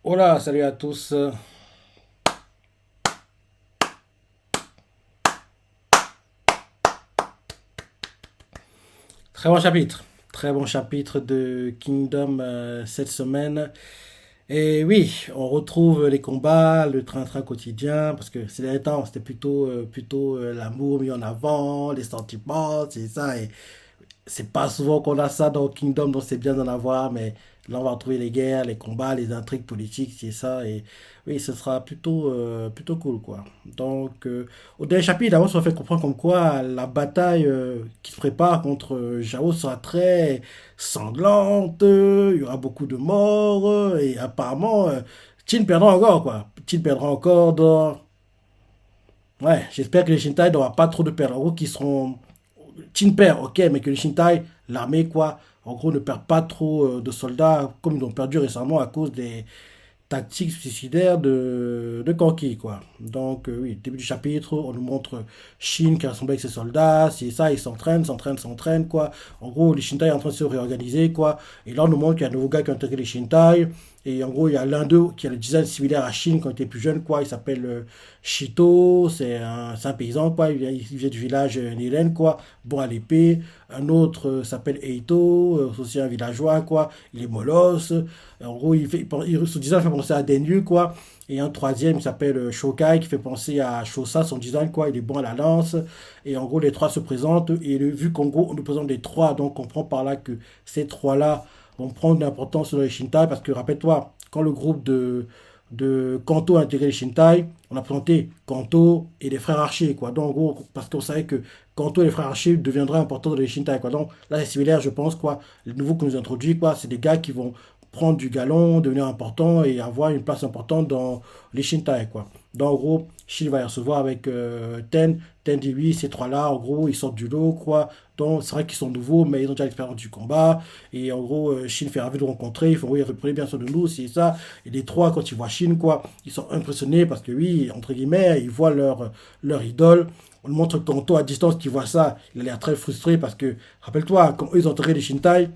Hola, salut à tous. Très bon chapitre. Très bon chapitre de Kingdom cette semaine. Et oui, on retrouve les combats, le train-train quotidien, parce que ces derniers temps, c'était plutôt l'amour mis en avant, les sentiments, c'est ça. Et c'est pas souvent qu'on a ça dans Kingdom, donc c'est bien d'en avoir, mais là on va retrouver les guerres, les combats, les intrigues politiques, c'est ça, et oui, ce sera plutôt cool, quoi. Donc, au dernier chapitre, d'abord, ça fait comprendre comme quoi la bataille qui se prépare contre Jao sera très sanglante, il y aura beaucoup de morts, et apparemment, Chin perdra encore, quoi. Chin perdra encore dans... Ouais, j'espère que les Shintai n'aura pas trop de pertes. En gros, qui seront Chin perd, ok, mais que les Shintai, l'armée, quoi, en gros, ne perd pas trop de soldats comme ils ont perdu récemment à cause des tactiques suicidaires de Kanki, quoi. Donc, oui, début du chapitre, on nous montre Shin qui rassemble avec ses soldats, c'est ça, ils s'entraînent, quoi. En gros, les Shintai sont en train de se réorganiser, quoi. Et là, on nous montre qu'il y a un nouveau gars qui a intégré les Shintai. Et en gros, il y a l'un d'eux qui a le design similaire à Shin quand il était plus jeune, quoi. Il s'appelle Shito, c'est un paysan, quoi. Il vient du village Niren, quoi. Bon à l'épée. Un autre s'appelle Eito, aussi un villageois, quoi. Il est molosse. En gros, son design fait penser à Denyu, quoi. Et un troisième, il s'appelle Shokai, qui fait penser à Shosa, son design, quoi. Il est bon à la lance. Et en gros, les trois se présentent. Et vu qu'en gros, on nous présente les trois, donc on comprend par là que ces trois-là vont prendre une importance dans les Shintai. Parce que, rappelle-toi, quand le groupe de Kanto a intégré les Shintai, on a présenté Kanto et les frères archers, quoi. Donc, en gros, parce qu'on savait que Kanto et les frères archers deviendraient importants dans les Shintai, quoi. Donc, là, c'est similaire, je pense, quoi. Les nouveaux qu'on nous introduit, quoi, c'est des gars qui vont prendre du galon, devenir important et avoir une place importante dans les Shintai, quoi. Donc, en gros, Shin va y recevoir avec Ten. Ten dit oui, ces trois-là, en gros, ils sortent du lot, quoi. Donc, c'est vrai qu'ils sont nouveaux, mais ils ont déjà l'expérience du combat. Et en gros, Shin fait ravi de rencontrer. Ils font, oui, reprenez bien soin de nous, c'est ça. Et les trois, quand ils voient Shin, quoi, ils sont impressionnés parce que, oui, entre guillemets, ils voient leur idole. On lui montre Kanto à distance qui voit ça. Il a l'air très frustré parce que, rappelle-toi, quand eux, ils ont enterré les Shintai,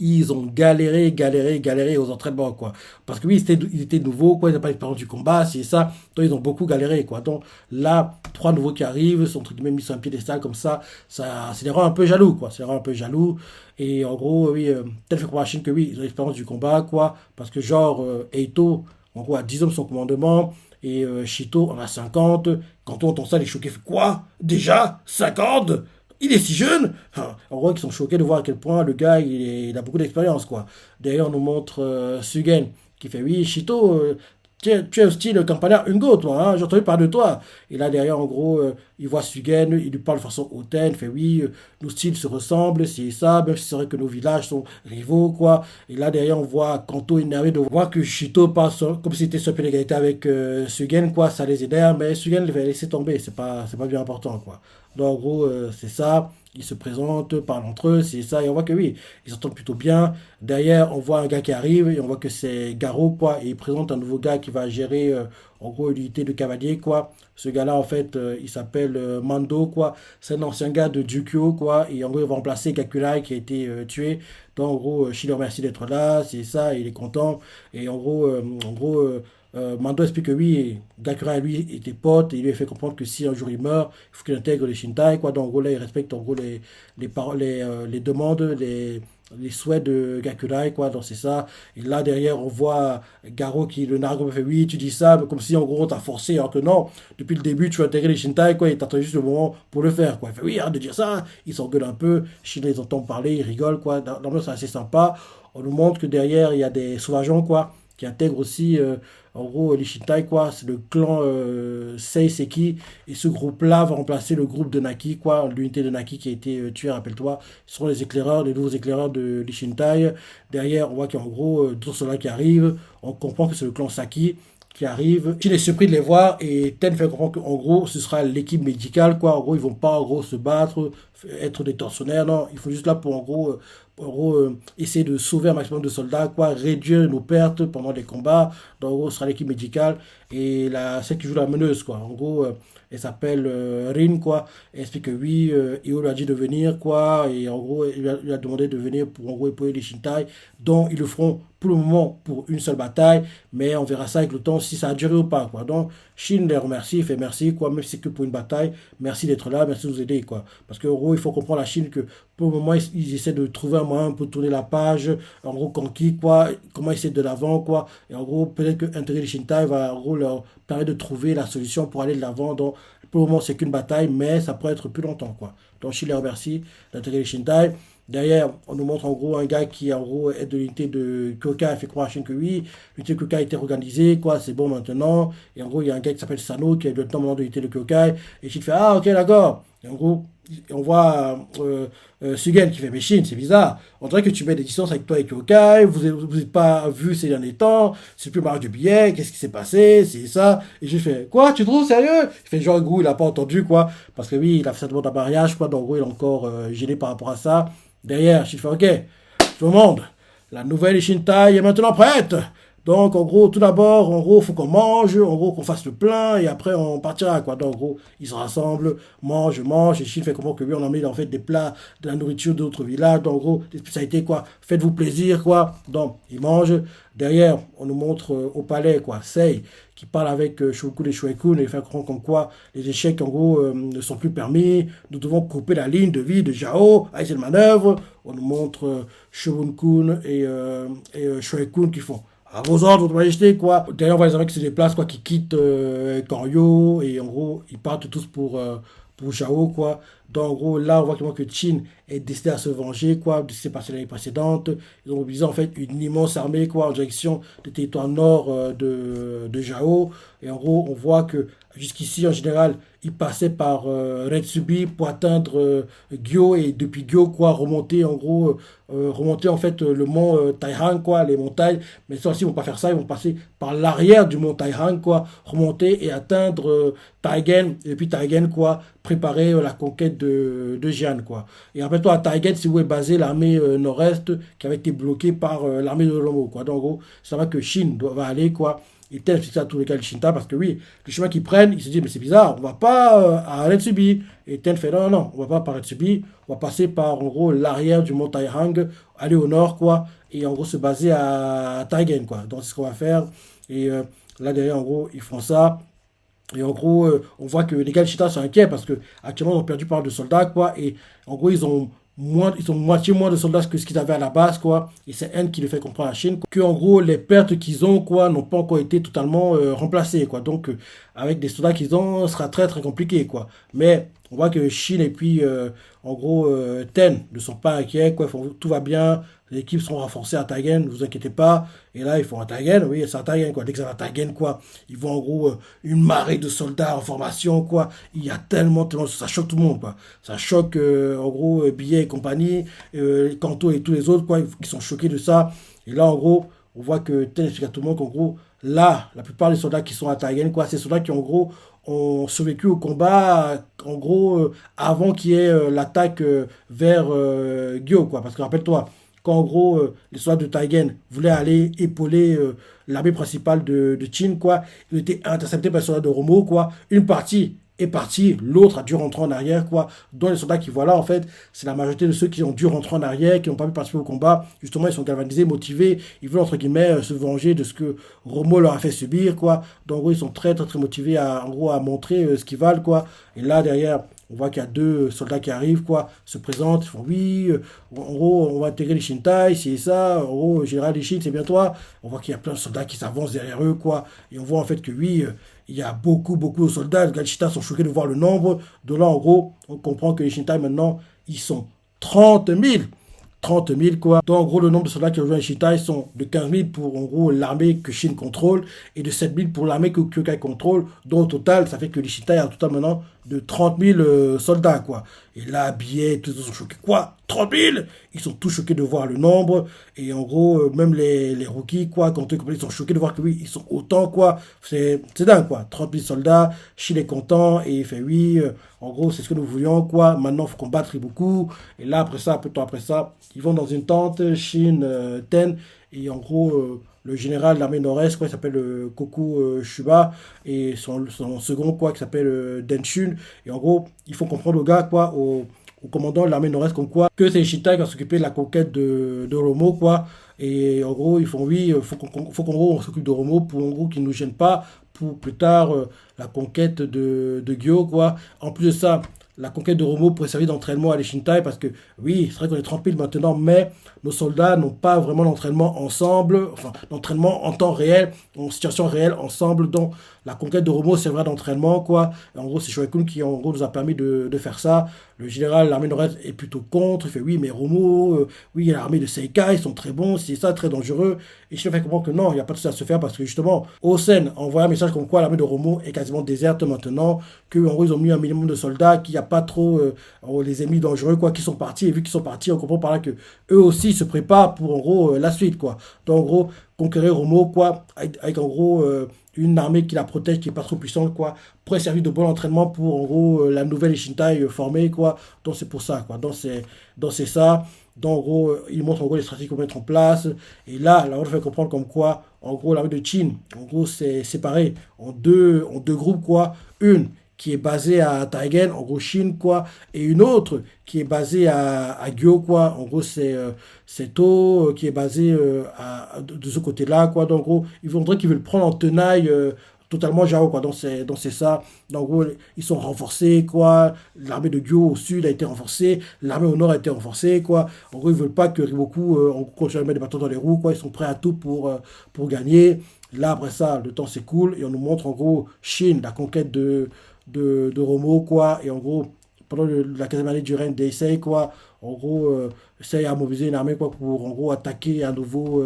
ils ont galéré aux entraînements, quoi. Parce que oui, ils étaient nouveaux, quoi, ils n'avaient pas l'expérience du combat, c'est ça. Donc, ils ont beaucoup galéré, quoi. Donc, là, trois nouveaux qui arrivent, sont entre guillemets mis sur un piédestal comme ça les rend un peu jaloux, quoi. Ça les rend un peu jaloux. Et en gros, oui, tel fait pour la Chine que oui, ils ont l'expérience du combat, quoi. Parce que, genre, Eito, en gros, a 10 hommes son commandement. Et Shito en a 50. Quand on entend ça, les choqués fait quoi? Déjà 50? Il est si jeune. En gros, ils sont choqués de voir à quel point le gars, il a beaucoup d'expérience, quoi. D'ailleurs, on nous montre Sugen, qui fait, oui, Shito, tu es au style campanaire Ungo, toi, hein, j'ai entendu parler de toi. Et là, derrière, en gros, il voit Sugen, il lui parle de façon hautaine, il fait, oui, nos styles se ressemblent, c'est ça, même si c'est vrai que nos villages sont rivaux, quoi. Et là, derrière, on voit Kanto énervé de voir que Shito passe comme s'il était sur pied d'égalité avec Sugen, quoi, ça les énerve, mais Sugen, il va laisser tomber, c'est pas bien important, quoi. Donc, en gros, c'est ça. Ils se présentent, parlent entre eux, c'est ça. Et on voit que oui, ils s'entendent plutôt bien. Derrière, on voit un gars qui arrive et on voit que c'est Garo, quoi. Et il présente un nouveau gars qui va gérer, en gros, une unité de cavalier, quoi. Ce gars-là, en fait, il s'appelle Mando, quoi. C'est un ancien gars de Jukyo, quoi. Et en gros, il va remplacer Gakurai qui a été tué. Donc, en gros, je le remercie d'être là, c'est ça, il est content. Et en gros, Mando explique que oui, Gakurai, lui, était pote, et il lui a fait comprendre que si un jour il meurt, il faut qu'il intègre les Shintai, quoi. Donc, en gros, là, il respecte, en gros, les, paroles, les demandes, les souhaits de Gakurai, quoi. Donc, c'est ça. Et là, derrière, on voit Garo qui, le nargue, fait oui, tu dis ça, mais comme si, en gros, on t'a forcé, alors que non, depuis le début, tu as intégré les Shintai, quoi, et t'attends juste le moment pour le faire, quoi. Il fait oui, arrête de dire ça. Il s'engueule un peu. Shinai, ils entendent parler, ils rigolent, quoi. L'ambiance, c'est assez sympa. On nous montre que derrière, il y a des sauvageons, quoi, qui intègrent aussi, en gros, les Shintai, quoi. C'est le clan Seiseki. Et ce groupe-là va remplacer le groupe de Naki, quoi. L'unité de Naki qui a été tuée, rappelle-toi. Ce sont les éclaireurs, les nouveaux éclaireurs de l'Ishintai. Derrière, on voit qu'il y a en gros d'autres soldats qui arrivent. On comprend que c'est le clan Saki qui arrive. Il est surpris de les voir et Ten fait comprendre qu'en gros, ce sera l'équipe médicale, quoi. En gros, ils vont pas, en gros, se battre, être des tortionnaires, non. Ils sont juste là pour, en gros, en gros, essayer de sauver un maximum de soldats, quoi, réduire nos pertes pendant les combats. Donc, en gros, ce sera l'équipe médicale et celle qui joue la meneuse, quoi. En gros, elle s'appelle Rin, quoi. Elle explique que oui, Io lui a dit de venir, quoi. Et en gros, lui a demandé de venir pour, en gros, épauler les Shintai, dont ils le feront pour le moment pour une seule bataille. Mais on verra ça avec le temps si ça a duré ou pas, quoi. Donc, Shin les remercie, il fait merci, quoi. Même si c'est que pour une bataille, merci d'être là, merci de nous aider, quoi. Parce qu'en gros, il faut comprendre la Chine que pour le moment, ils essaient de trouver un moyen pour tourner la page. En gros, conquis, quoi. Comment essayer de l'avant, quoi. Et en gros, peut-être que intégrer les Shintai va, en gros, leur permettre de trouver la solution pour aller de l'avant. Donc, pour le moment, c'est qu'une bataille, mais ça pourrait être plus longtemps, quoi. Donc, Chine les remercie d'intégrer les Shintai. Derrière, on nous montre en gros un gars qui en gros est de l'unité de Kyoka, il fait croire à Chine que oui, l'unité de Kyoka a été organisée, quoi, c'est bon maintenant. Et en gros, il y a un gars qui s'appelle Sano, qui est le lieutenant maintenant de l'unité de Kyoka, et Chine fait ah ok d'accord. Et en gros, on voit Sugen qui fait mais Chine, c'est bizarre. On dirait que tu mets des distances avec toi et Kyokai, vous n'êtes pas vu ces derniers temps, c'est plus marge de billets, qu'est-ce qui s'est passé, c'est ça. Et je fais quoi, tu trouves sérieux? Il fait genre, gros, il a pas entendu quoi, parce que oui, il a fait sa demande à mariage, quoi, donc gros, il est encore gêné par rapport à ça. Derrière, je fais, ok, tout le monde, la nouvelle Ishintai est maintenant prête. Donc, en gros, tout d'abord, en gros, il faut qu'on mange, en gros, qu'on fasse le plein, et après, on partira, quoi. Donc, en gros, ils se rassemblent, mangent, et Shin fait comment que oui, on emmène, en fait, des plats, de la nourriture d'autres villages, donc, en gros, des spécialités, quoi. Faites-vous plaisir, quoi. Donc, ils mangent. Derrière, on nous montre au palais, quoi, Sei, qui parle avec Shokun et Shuekun, et fait comprendre comme quoi les échecs, en gros, ne sont plus permis. Nous devons couper la ligne de vie de Jao, avec cette manœuvre. On nous montre Shogun-kun et Shuekun qui font à vos ordres, votre majesté, quoi. D'ailleurs, on voit les armées qui se déplacent, quoi, qui quittent Koryo, et en gros, ils partent tous pour Zhao, quoi. Donc, en gros, là, on voit clairement que Qin est décidé à se venger, quoi, de ce qui s'est passé l'année précédente. Ils ont mobilisé, en fait, une immense armée, quoi, en direction des territoires nord de Zhao. Et en gros, on voit que jusqu'ici, en général, ils passaient par Retsubi pour atteindre Gyo, et depuis Gyo, quoi, remonter, en fait, le mont Taihang, quoi, les montagnes. Mais ça aussi, ils vont pas faire ça, ils vont passer par l'arrière du mont Taihang, quoi, remonter et atteindre Taigen, et puis Taigen, quoi, préparer la conquête de Jian, quoi. Et rappelle-toi, à Taigen, c'est où est basée l'armée nord-est qui avait été bloquée par l'armée de Lomo, quoi. Donc, en gros, ça va que Shin va aller, quoi. Et tel c'est ça tous les cas le Shinta, parce que oui, le chemin qu'ils prennent, ils se disent, mais c'est bizarre, on va pas à Retsubi. Et Ten fait, non, non, non, on va pas par Retsubi, on va passer par, en gros, l'arrière du mont Taihang, aller au nord, quoi, et en gros, se baser à Taigen, quoi. Donc, c'est ce qu'on va faire. Et là, derrière, en gros, ils font ça. Et en gros, on voit que les gars de Chita sont inquiets parce que actuellement ils ont perdu pas mal de soldats, quoi. Et en gros, ils ont moitié moins de soldats que ce qu'ils avaient à la base, quoi. Et c'est N qui le fait comprendre à la Chine que en gros les pertes qu'ils ont, quoi, n'ont pas encore été totalement remplacées, quoi. Donc avec des soldats qu'ils ont, ce sera très très compliqué, quoi. Mais on voit que Chine et puis en gros Ten ne sont pas inquiets, quoi. Tout va bien. Les équipes sont renforcées à Taigen, ne vous inquiétez pas. Et là, ils font à Taigen, oui, c'est à Taigen, quoi. Dès que ça va à Taigen, quoi, ils vont en gros une marée de soldats en formation, quoi. Il y a tellement, ça choque tout le monde, quoi. Ça choque, en gros, Billet et compagnie, Kanto et tous les autres, quoi, qui sont choqués de ça. Et là, en gros, on voit que Ten explique à tout le monde qu'en gros, là, la plupart des soldats qui sont à Taigen, quoi, c'est des soldats qui, en gros, ont survécu au combat, en gros, avant qu'il y ait l'attaque vers Gyo, quoi. Parce que rappelle-toi, quand en gros les soldats de Taigen voulaient aller épauler l'armée principale de Qin, quoi, ils ont été interceptés par les soldats de Romo, quoi. Une partie est partie, l'autre a dû rentrer en arrière, quoi. Dont les soldats qui voient là, en fait, c'est la majorité de ceux qui ont dû rentrer en arrière, qui n'ont pas pu participer au combat. Justement, ils sont galvanisés, motivés, ils veulent entre guillemets se venger de ce que Romo leur a fait subir, quoi. Donc en gros, ils sont très très très motivés en gros à montrer ce qu'ils valent, quoi. Et là derrière, on voit qu'il y a deux soldats qui arrivent, quoi, se présentent, ils font oui, en gros, on va intégrer les Shintai, c'est ça, en gros, général Ishin, c'est bien toi. On voit qu'il y a plein de soldats qui s'avancent derrière eux, quoi, et on voit en fait que oui, il y a beaucoup de soldats, les gars de Shintai sont choqués de voir le nombre. De là, en gros, on comprend que les Shintai, maintenant, ils sont 30 000. 30 000, quoi. Donc, en gros, le nombre de soldats qui rejoignent Shintai sont de 15 000 pour, en gros, l'armée que Shin contrôle et de 7 000 pour l'armée que Kyokai contrôle. Donc, au total, ça fait que les Shintai, en total, maintenant, de 30 000 soldats, quoi. Et là, billets, tous sont choqués. Quoi? 30 000? Ils sont tous choqués de voir le nombre. Et en gros, même les rookies, quoi, quand ils sont choqués de voir que oui, ils sont autant, quoi. C'est dingue, quoi. 30 000 soldats, Chine est content, et il fait oui, en gros, c'est ce que nous voulions, quoi. Maintenant, il faut combattre beaucoup. Et là, après ça, un peu de temps après ça, ils vont dans une tente, Chine, Ten, et en gros, le général de l'armée nord-est, quoi, il s'appelle Koku Shuba, et son second, quoi, qui s'appelle Den Shun. Et en gros, il faut comprendre au gars, quoi, au commandant de l'armée nord-est, comme quoi, que c'est Ishita qui va s'occuper de la conquête de Romo, quoi. Et en gros, ils font oui, faut qu'en gros, on s'occupe de Romo pour en gros qu'il ne nous gêne pas pour plus tard la conquête de Gyo, quoi. En plus de ça, la conquête de Romo pourrait servir d'entraînement à l'Ishintai parce que oui, c'est vrai qu'on est 30 000 maintenant, mais nos soldats n'ont pas vraiment d'entraînement ensemble, enfin d'entraînement en temps réel, en situation réelle ensemble. Donc la conquête de Romo servira d'entraînement, quoi. Et en gros, c'est Shoei Kun qui en gros nous a permis de faire ça. Le général, l'armée nord-est est plutôt contre. Il fait oui, mais Romo, oui, il y a l'armée de Seika, ils sont très bons, c'est ça, très dangereux. Et je fais comprendre que non, il n'y a pas de ça à se faire parce que justement, Osen envoie un message comme quoi l'armée de Romo est quasiment déserte maintenant, qu'en gros, ils ont mis un minimum de soldats, qu'il n'y a pas trop les ennemis dangereux, quoi, qui sont partis. Et vu qu'ils sont partis, on comprend par là que eux aussi se préparent pour en gros la suite, quoi. Donc en gros, conquérir Romo, quoi, avec en gros une armée qui la protège, qui est pas trop puissante, quoi, pourrait servir de bon entraînement pour en gros la nouvelle Ishintai formée, quoi. Donc c'est pour ça, quoi. Donc c'est ça. Donc en gros, il montre en gros les stratégies qu'on va mettre en place. Et là on fait comprendre comme quoi, en gros, l'armée de Chine, en gros, c'est séparé en deux groupes, quoi. Une qui est basée à Taigen, en gros Chine, quoi, et une autre qui est basée à Gyo, quoi. En gros, c'est To qui est basé de ce côté-là, quoi. Donc, en gros, ils voudraient qu'ils veulent prendre en tenaille totalement Jao, quoi. Donc c'est ça. Donc, en gros, ils sont renforcés, quoi. L'armée de Gyo au sud a été renforcée, l'armée au nord a été renforcée, quoi. En gros, ils veulent pas que Riboku continue à mettre des bâtons dans les roues, quoi. Ils sont prêts à tout pour gagner. Là, après ça, le temps s'écoule et on nous montre en gros Chine, la conquête de Romo, quoi. Et en gros, pendant la 15e année du règne d'Heisei, quoi, en gros, Heisei a mobilisé une armée, quoi, pour en gros attaquer à nouveau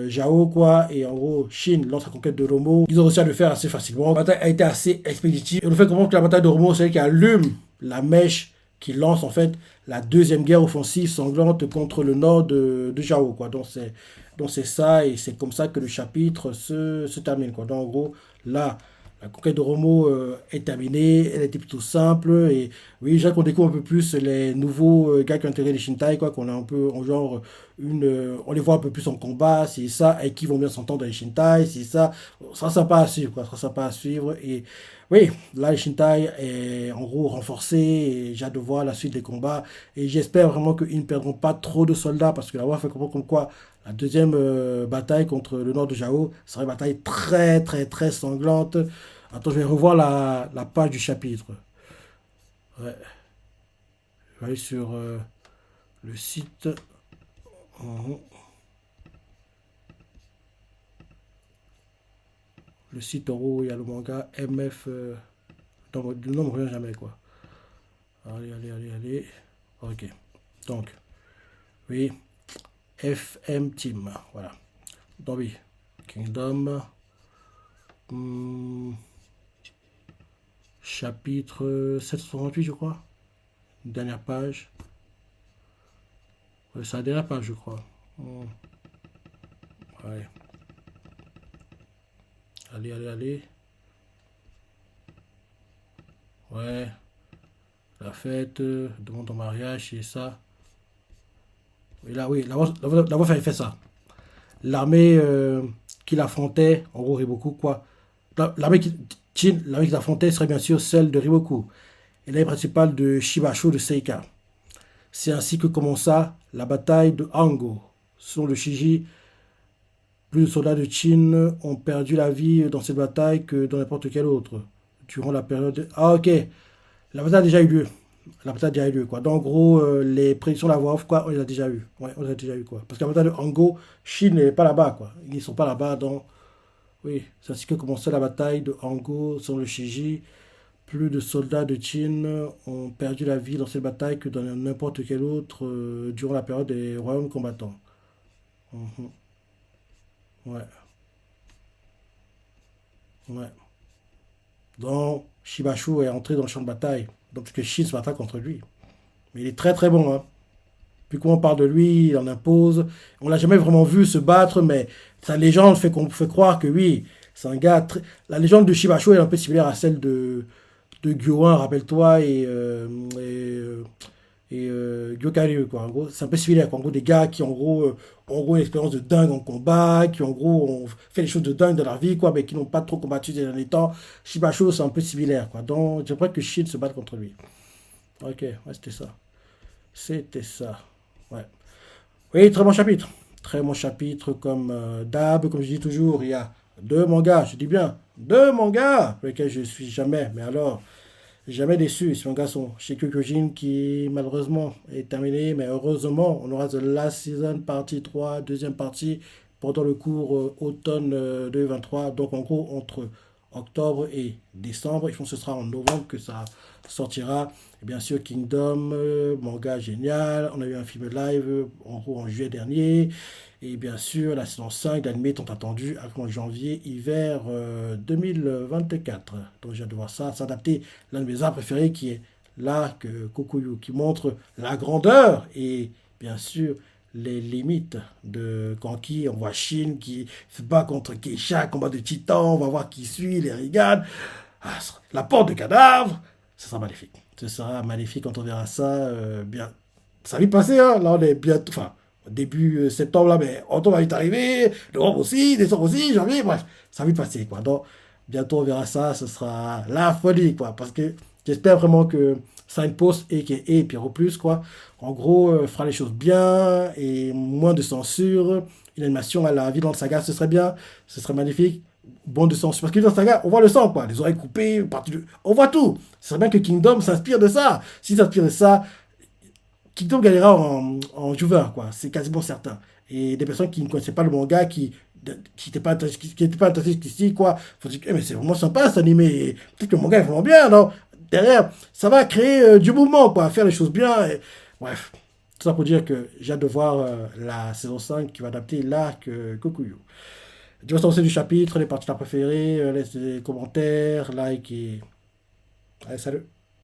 Jao, quoi. Et en gros, Chine lance la conquête de Romo. Ils ont réussi à le faire assez facilement. La bataille a été assez expéditive. Et le fait comprendre que la bataille de Romo, c'est elle qui allume la mèche qui lance en fait la deuxième guerre offensive sanglante contre le nord de Jao, quoi. Donc c'est ça, et c'est comme ça que le chapitre se termine, quoi. Donc en gros, là, la conquête de Romo est terminée, elle était plutôt simple, et oui, déjà qu'on découvre un peu plus les nouveaux gars qui ont intégré les Shintai, quoi, qu'on a un peu en genre on les voit un peu plus en combat, c'est ça, et qui vont bien s'entendre dans les Shintai, c'est ça, ça sera sympa à suivre, quoi, ça sera sympa à suivre, et oui, là, les Shintai est en gros renforcé, et j'ai hâte de voir la suite des combats, et j'espère vraiment qu'ils ne perdront pas trop de soldats, parce que la voix fait comprendre comme quoi la deuxième bataille contre le nord de Jao sera une bataille très très très sanglante. Attends, je vais revoir la page du chapitre. Ouais, je vais aller sur le site. Mhm. Le site en haut, il y a le manga MF. Le nom ne revient jamais, quoi. Allez, allez, allez, allez. Ok. Donc, oui, FM Team. Voilà. Donc, oui, Kingdom. Hmm, chapitre 768, je crois. Dernière page. Ouais, c'est la dernière page, je crois. Ouais. Allez, allez, allez. Ouais. La fête, demande en mariage, c'est ça. Et là, oui, la voix avait fait ça. L'armée qui l'affrontait, en gros, Riboku, quoi. L'armée l'armée qui l'affrontait serait bien sûr celle de Riboku. Et l'armée principale de Shibasho de Seika. C'est ainsi que commença la bataille de Hango. Selon le Shiji, plus de soldats de Qin ont perdu la vie dans cette bataille que dans n'importe quelle autre. Durant la période. Ah, ok. La bataille a déjà eu lieu. La bataille a déjà eu lieu, quoi. Donc, en gros, les prédictions de la voix off, quoi, on les a déjà eues. Ouais, on les a déjà eues, quoi. Parce que la bataille de Hango, Chine n'est pas là-bas, quoi. Ils ne sont pas là-bas, donc. Oui, c'est ainsi que commençait la bataille de Hango, selon le Shiji. Plus de soldats de Qin ont perdu la vie dans cette bataille que dans n'importe quelle autre durant la période des royaumes combattants. Mhm. Ouais, ouais. Donc, Shibashu est entré dans le champ de bataille. Donc, parce que Shin se battra contre lui. Mais il est très très bon, hein. Puis quand on parle de lui, il en impose. On l'a jamais vraiment vu se battre, mais sa légende fait qu'on fait croire que oui, c'est un gars. La légende de Shibashu est un peu similaire à celle de Gyoan, rappelle-toi, Gyokaryu, quoi. En gros, c'est un peu similaire, quoi. En gros, des gars qui, en gros, une expérience de dingue en combat, qui, en gros, ont fait des choses de dingue dans leur vie, quoi, mais qui n'ont pas trop combattu ces derniers temps. Shibashu, c'est un peu similaire, quoi. Donc, j'aimerais que Shin se batte contre lui. Ok, ouais, c'était ça. C'était ça. Ouais. Oui, très bon chapitre. Très bon chapitre, comme d'hab, comme je dis toujours, il y a deux mangas, je dis bien, deux mangas, pour lesquels je suis jamais, mais alors, jamais déçu. Ces mangas sont chez Kyokujin qui, malheureusement, est terminé, mais heureusement, on aura The Last Season, partie 3 deuxième partie, pendant le cours automne 2023. Donc, en gros, entre octobre et décembre, je pense que ce sera en novembre que ça sortira. Et bien sûr, Kingdom, manga génial. On a eu un film live, en gros, en juillet dernier. Et bien sûr, la saison 5 d'anime tant attendu en janvier, hiver 2024. Donc j'ai hâte de voir ça, s'adapter. L'un de mes arts préférés qui est là, que Kokuyu, qui montre la grandeur et bien sûr les limites de Kanki. On voit Shin qui se bat contre Keisha, combat de titans. On va voir qui suit, les Rigan. Ah, la porte de cadavre. Ce sera magnifique. Ce sera magnifique quand on verra ça. Bien. Ça va vite passer, hein. Là, on est bientôt. Enfin, début septembre, là, mais octobre va vite arriver. Novembre aussi, décembre aussi, janvier, bref. Ça va vite passer, quoi. Donc, bientôt on verra ça. Ce sera la folie, quoi. Parce que j'espère vraiment que Signpost et Pierrot Plus, quoi, en gros, fera les choses bien et moins de censure. Une animation à la vie dans le saga, ce serait bien. Ce serait magnifique. Bon de censure. Parce que dans le saga, on voit le sang, quoi. Les oreilles coupées, on voit tout. Ce serait bien que Kingdom s'inspire de ça. S'il s'inspire de ça, Kingdom gagnera en joueur, quoi. C'est quasiment certain. Et des personnes qui ne connaissaient pas le manga, qui n'étaient pas, qui étaient pas intéressées ici, quoi, faut dire, eh, mais c'est vraiment sympa cet animé. Peut-être que le manga est vraiment bien, non? Derrière, ça va créer du mouvement, quoi, faire les choses bien. Bref, tout ça pour dire que j'ai hâte de voir la saison 5 qui va adapter l'arc Kokuyo. Dis-moi ce que c'est du chapitre, les parties préférées, laisse des commentaires, like et. Allez, salut!